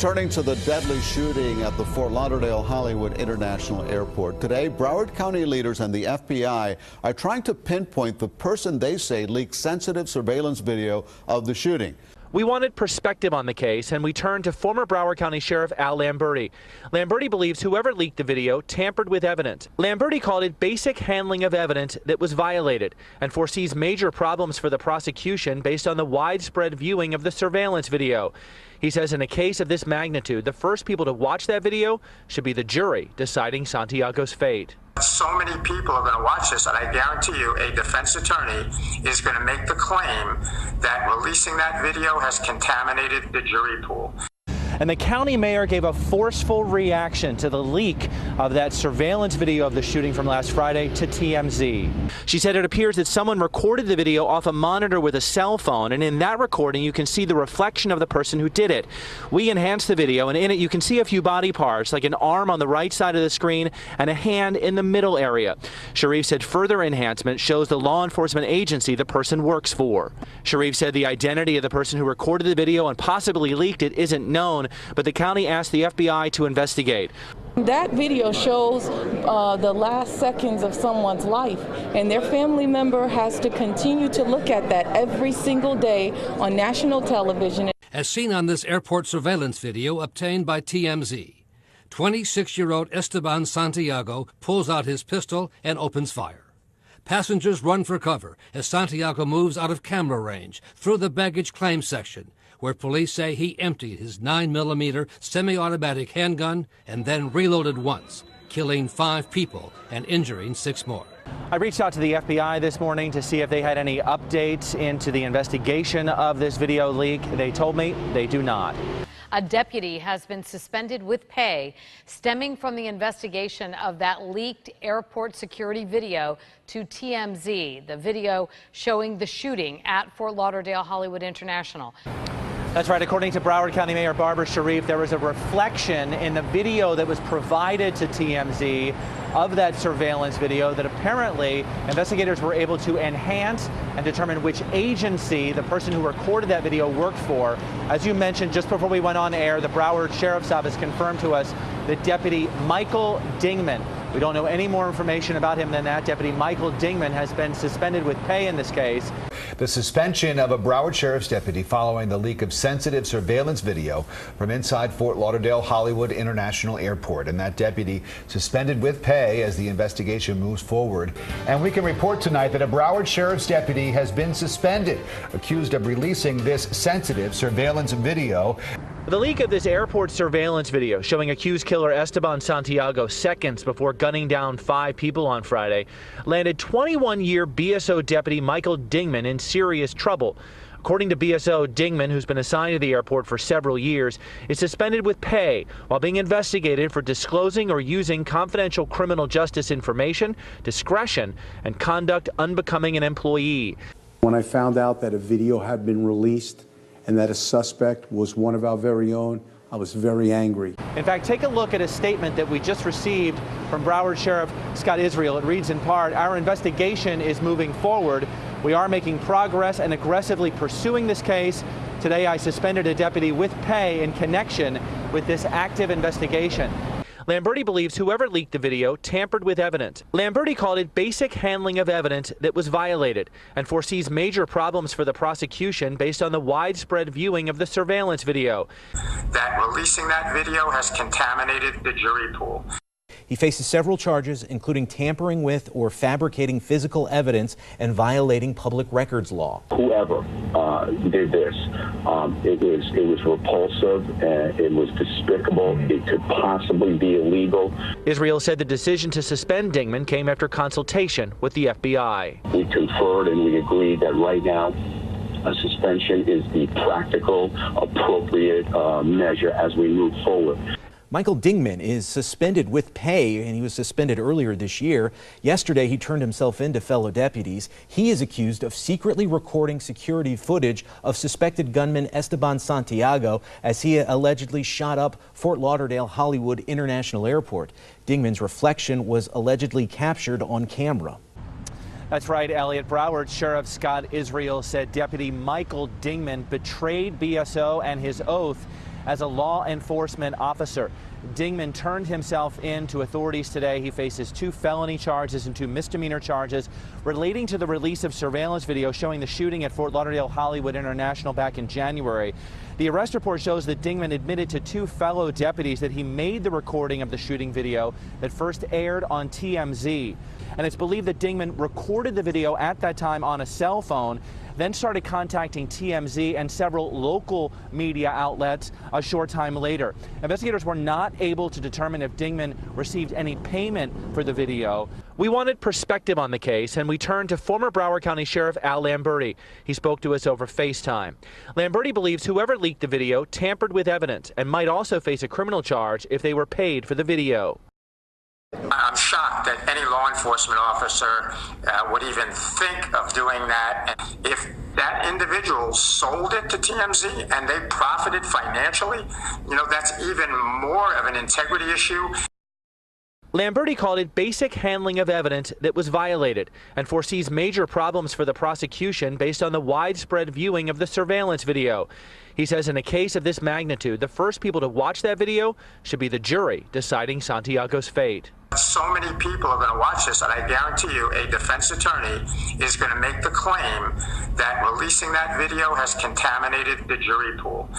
Turning to the deadly shooting at the Fort Lauderdale Hollywood International Airport. Today, Broward County leaders and the FBI are trying to pinpoint the person they say leaked sensitive surveillance video of the shooting. We wanted perspective on the case, and we turned to former Broward County Sheriff Al Lamberti. Lamberti believes whoever leaked the video tampered with evidence. Lamberti called it basic handling of evidence that was violated and foresees major problems for the prosecution based on the widespread viewing of the surveillance video. He says in a case of this magnitude, the first people to watch that video should be the jury deciding Santiago's fate. So many people are going to watch this, and I guarantee you a defense attorney is going to make the claim that releasing that video has contaminated the jury pool. And the county mayor gave a forceful reaction to the leak of that surveillance video of the shooting from last Friday to TMZ. She said it appears that someone recorded the video off a monitor with a cell phone, and in that recording you can see the reflection of the person who did it. We enhanced the video, and in it you can see a few body parts, like an arm on the right side of the screen and a hand in the middle area. Sharif said further enhancement shows the law enforcement agency the person works for. Sharif said the identity of the person who recorded the video and possibly leaked it isn't known, but the county asked the FBI to investigate. That video shows the last seconds of someone's life, and their family member has to continue to look at that every single day on national television. As seen on this airport surveillance video obtained by TMZ, 26-year-old Esteban Santiago pulls out his pistol and opens fire. Passengers run for cover as Santiago moves out of camera range through the baggage claim section, where police say he emptied his 9mm semi-automatic handgun and then reloaded once, killing 5 people and injuring 6 more. I reached out to the FBI this morning to see if they had any updates into the investigation of this video leak. They told me they do not. A deputy has been suspended with pay stemming from the investigation of that leaked airport security video to TMZ, the video showing the shooting at Fort Lauderdale Hollywood International. That's right. According to Broward County Mayor Barbara Sharif, there was a reflection in the video that was provided to TMZ of that surveillance video that apparently investigators were able to enhance and determine which agency the person who recorded that video worked for. As you mentioned just before we went on air, the Broward Sheriff's Office confirmed to us that Deputy Michael Dingman, we don't know any more information about him than that. Deputy Michael Dingman has been suspended with pay in this case. The suspension of a Broward Sheriff's deputy following the leak of sensitive surveillance video from inside Fort Lauderdale Hollywood International Airport. And that deputy suspended with pay as the investigation moves forward. And we can report tonight that a Broward Sheriff's deputy has been suspended, accused of releasing this sensitive surveillance video. The leak of this airport surveillance video showing accused killer Esteban Santiago seconds before gunning down 5 people on Friday landed 21-year BSO deputy Michael Dingman in serious trouble. According to BSO, Dingman, who's been assigned to the airport for several years, is suspended with pay while being investigated for disclosing or using confidential criminal justice information, discretion, and conduct unbecoming an employee. When I found out that a video had been released and that a suspect was one of our very own, I was very angry. In fact, take a look at a statement that we just received from Broward Sheriff Scott Israel. It reads in part, "Our investigation is moving forward. We are making progress and aggressively pursuing this case. Today I suspended a deputy with pay in connection with this active investigation." Lamberti believes whoever leaked the video tampered with evidence. Lamberti called it basic handling of evidence that was violated and foresees major problems for the prosecution based on the widespread viewing of the surveillance video. That releasing that video has contaminated the jury pool. He faces several charges, including tampering with or fabricating physical evidence and violating public records law. Whoever did this, it was repulsive, it was despicable, it could possibly be illegal. Israel said the decision to suspend Dingman came after consultation with the FBI. We conferred and we agreed that right now a suspension is the practical, appropriate measure as we move forward. Michael Dingman is suspended with pay, and he was suspended earlier this year. Yesterday, he turned himself in to fellow deputies. He is accused of secretly recording security footage of suspected gunman Esteban Santiago as he allegedly shot up Fort Lauderdale Hollywood International Airport. Dingman's reflection was allegedly captured on camera. That's right, Elliot. Broward Sheriff Scott Israel said Deputy Michael Dingman betrayed BSO and his oath as a law enforcement officer. Dingman turned himself in to authorities today. He faces 2 felony charges and 2 misdemeanor charges relating to the release of surveillance video showing the shooting at Fort Lauderdale Hollywood International back in January. The arrest report shows that Dingman admitted to 2 fellow deputies that he made the recording of the shooting video that first aired on TMZ. And it's believed that Dingman recorded the video at that time on a cell phone, then started contacting TMZ and several local media outlets a short time later. Investigators were not able to determine if Dingman received any payment for the video. We wanted perspective on the case, and we turned to former Broward County Sheriff Al Lamberti. He spoke to us over FaceTime. Lamberti believes whoever leaked the video tampered with evidence and might also face a criminal charge if they were paid for the video. I'm shocked that any law enforcement officer would even think of doing that. If that individual sold it to TMZ and they profited financially, that's even more of an integrity issue. Lamberti called it basic handling of evidence that was violated and foresees major problems for the prosecution based on the widespread viewing of the surveillance video. He says in a case of this magnitude, the first people to watch that video should be the jury deciding Santiago's fate. So many people are going to watch this, and I guarantee you a defense attorney is going to make the claim that releasing that video has contaminated the jury pool.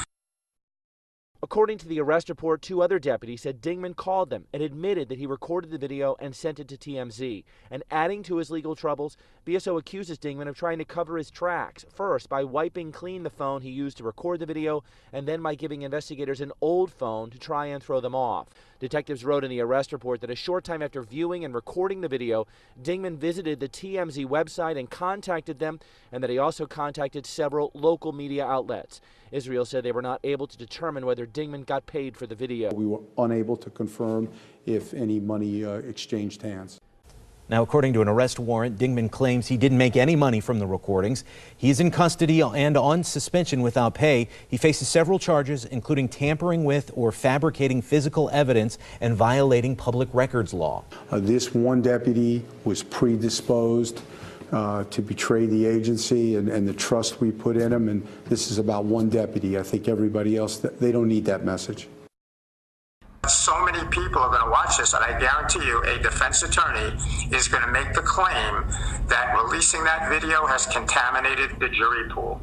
According to the arrest report, 2 other deputies said Dingman called them and admitted that he recorded the video and sent it to TMZ. And adding to his legal troubles, BSO accuses Dingman of trying to cover his tracks, first by wiping clean the phone he used to record the video, and then by giving investigators an old phone to try and throw them off. Detectives wrote in the arrest report that a short time after viewing and recording the video, Dingman visited the TMZ website and contacted them, and that he also contacted several local media outlets. Israel said they were not able to determine whether Dingman got paid for the video. We were unable to confirm if any money exchanged hands. Now, according to an arrest warrant, Dingman claims he didn't make any money from the recordings. He is in custody and on suspension without pay. He faces several charges, including tampering with or fabricating physical evidence and violating public records law. This one deputy was predisposed to betray the agency and the trust we put in him, and this is about one deputy. I think everybody else, they don't need that message. So many people are going to watch this, and I guarantee you a defense attorney is going to make the claim that releasing that video has contaminated the jury pool.